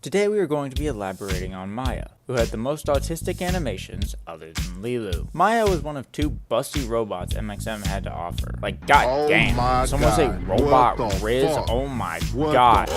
Today we are going to be elaborating on Maia, who had the most autistic animations other than Lilu. Maia was one of two busty robots MXM had to offer. Like, goddamn, someone say robot Riz, oh my god.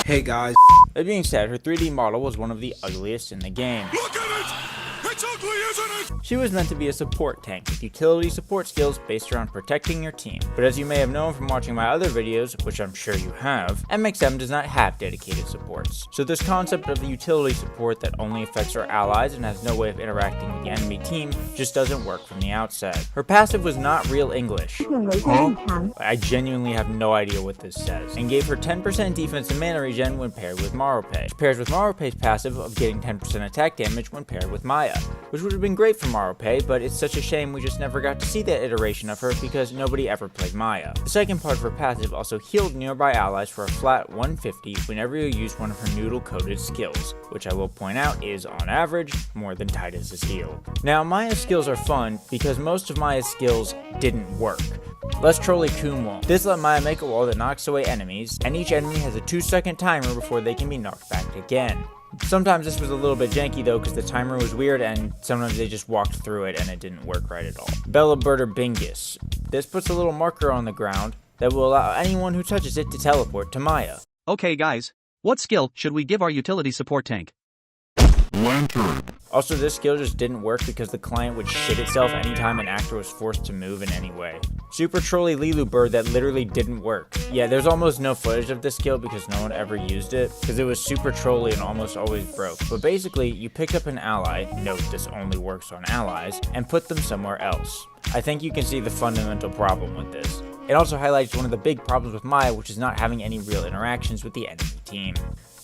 Hey guys. That being said, her 3D model was one of the ugliest in the game. Look at it! It's ugly, isn't it? She was meant to be a support tank with utility support skills based around protecting your team. But as you may have known from watching my other videos, which I'm sure you have, MXM does not have dedicated supports. So this concept of the utility support that only affects our allies and has no way of interacting with the enemy team just doesn't work from the outset. Her passive was not real English. I genuinely have no idea what this says. And gave her 10% defense and mana regen when paired with Marupe. Which pairs with Marupe's passive of getting 10% attack damage when paired with Maia, which would have been great for Marupe, but it's such a shame we just never got to see that iteration of her because nobody ever played Maia. The second part of her passive also healed nearby allies for a flat 150 whenever you use one of her noodle-coded skills, which I will point out is, on average, more than Titus's heal. Now, Maia's skills are fun because most of Maia's skills didn't work. Let's troll a Coon wall. This let Maia make a wall that knocks away enemies, and each enemy has a 2-second timer before they can be knocked back again. Sometimes this was a little bit janky though because the timer was weird and sometimes they just walked through it and it didn't work right at all. Bella Birder Bingus. This puts a little marker on the ground that will allow anyone who touches it to teleport to Maia. Okay guys, what skill should we give our utility support tank? Lantern. Also, this skill just didn't work because the client would shit itself anytime an actor was forced to move in any way. Super Trolly Lilu Bird that literally didn't work. Yeah, there's almost no footage of this skill because no one ever used it, because it was super trolly and almost always broke. But basically, you pick up an ally, note this only works on allies, and put them somewhere else. I think you can see the fundamental problem with this. It also highlights one of the big problems with Maia, which is not having any real interactions with the enemy team.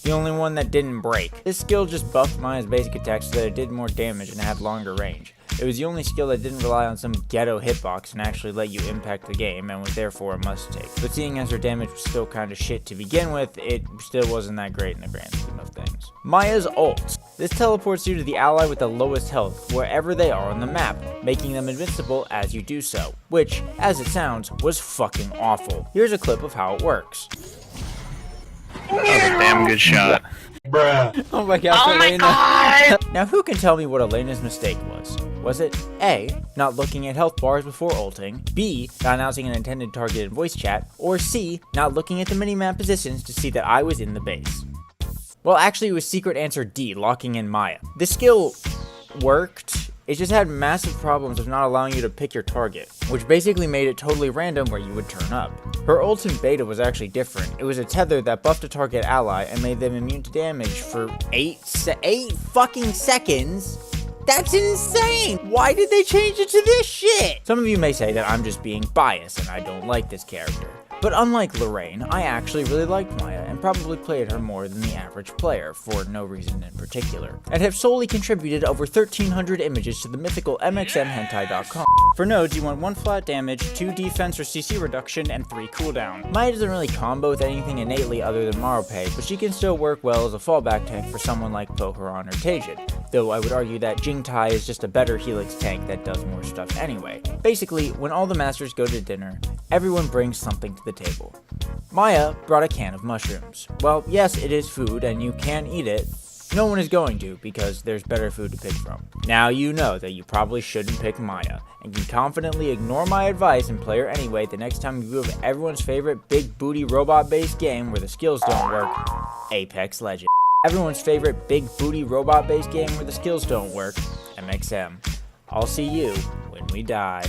The only one that didn't break. This skill just buffed Maia's basic attack so that it did more damage and had longer range. It was the only skill that didn't rely on some ghetto hitbox and actually let you impact the game and was therefore a must take. But seeing as her damage was still kinda shit to begin with, it still wasn't that great in the grand scheme of things. Maia's ult. This teleports you to the ally with the lowest health wherever they are on the map, making them invincible as you do so, which, as it sounds, was fucking awful. Here's a clip of how it works. That was a damn good shot. Bruh. Oh my gosh, Oh my Elena. god! Now who can tell me what Elena's mistake was? Was it A, not looking at health bars before ulting, B, not announcing an intended target in voice chat, or C, not looking at the minimap positions to see that I was in the base? Well, actually it was secret answer D, locking in Maia. This skill worked, it just had massive problems of not allowing you to pick your target, which basically made it totally random where you would turn up. Her ult in beta was actually different. It was a tether that buffed a target ally and made them immune to damage for 8 fucking seconds. That's insane! Why did they change it to this shit? Some of you may say that I'm just being biased and I don't like this character. But unlike Lorraine, I actually really liked Maia and probably played her more than the average player, for no reason in particular, and have solely contributed over 1,300 images to the mythical MXMhentai.com. For nodes, you want 1 flat damage, 2 defense or CC reduction, and 3 cooldown. Maia doesn't really combo with anything innately other than Marupe, but she can still work well as a fallback tank for someone like Poharon or Tajid, though I would argue that Jingtai is just a better Helix tank that does more stuff anyway. Basically, when all the masters go to dinner, everyone brings something to the table. Maia brought a can of mushrooms. Well, yes, it is food and you can eat it. No one is going to because there's better food to pick from. Now you know that you probably shouldn't pick Maia and can confidently ignore my advice and play her anyway the next time you have everyone's favorite big booty robot based game where the skills don't work, Apex Legends. Everyone's favorite big booty robot based game where the skills don't work, MXM. I'll see you when we die.